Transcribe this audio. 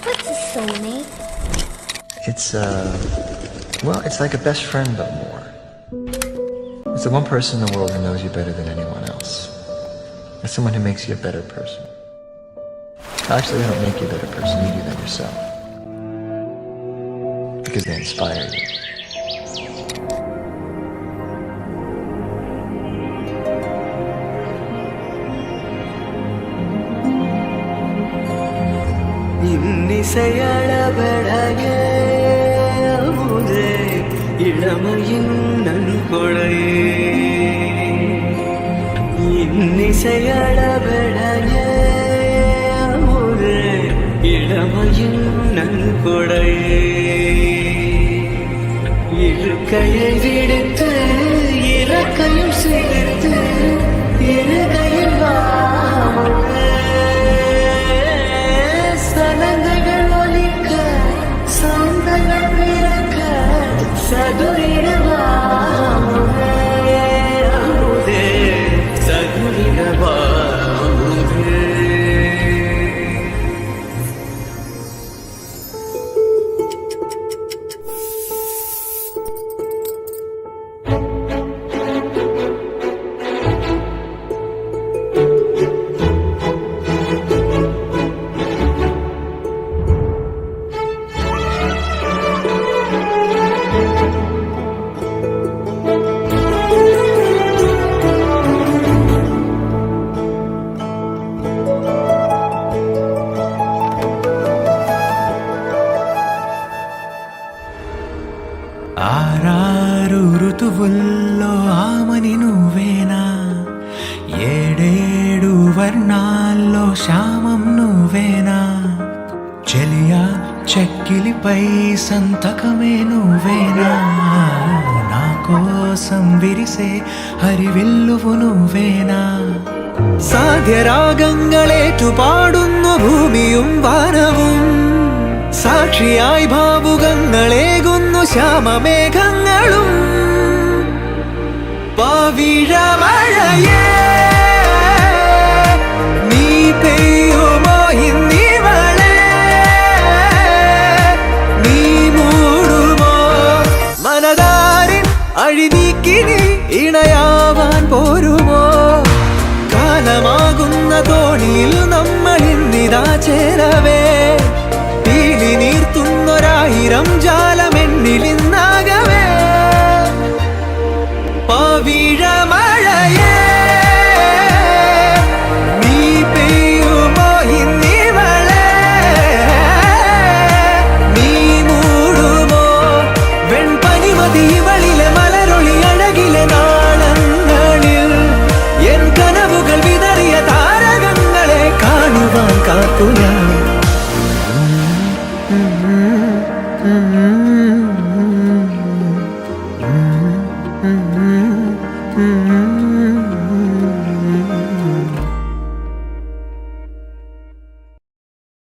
What's a soulmate? It's like a best friend, but more. It's the one person in the world who knows you better than anyone else. It's someone who makes you a better person. Actually, they don't make you a better person, you do that yourself. Because they inspire you. இன்னிசையளபடகே அமுதே இளமையின் நன்கொடையே இன்னிசையளபடகே அமுதே இளமையின் நன்கொடையே இருக்கையை விடுத்து இறக்கையும் சேர்த்து இருகையில் வாமுதே ఆరారు ఋతువుల్లో ఆమని నువ్వేనా ఏడేడు వర్ణాల్లో శ్యామం నువ్వేనా చెలియా చెక్కిలిపై సంతకమే నువ్వేనా నా కోసం విరిసే హరివిల్లువు నువ్వేనా സാധ്യരാഗങ്ങളേറ്റു പാടുന്നു ഭൂമിയും വാനവും സാക്ഷിയായി ഭാവുകങ്ങളേകുന്നു ശ്യാമമേഘങ്ങളും പവിഴമഴയേ നീ പെയ്യുമോ ഇന്നിവളെ നീ മൂടുമോ മനതാരിൻ അഴിനീക്കി നീ ഇണയാവാൻ പോരുമോ കാലമാകുന്ന തോണിയിൽ നമ്മളിന്നിതാ ചേരവേ പീലി നീർത്തുന്നൊരായിരം ജാലമെന്നിലിന്നാകവേ പവിഴമഴയേ നീ പെയ്യുമോ ഇന്നിവളെ നീ മൂടുമോ വെൺപനിമതി ഇവളിലെ മലരൊളി അഴകിലെ നാളങ്ങളിൽ എൻ കനവുകൾ വിതറിയ താരകങ്ങളെ കാണുവാൻ കാത്തു ഞാൻ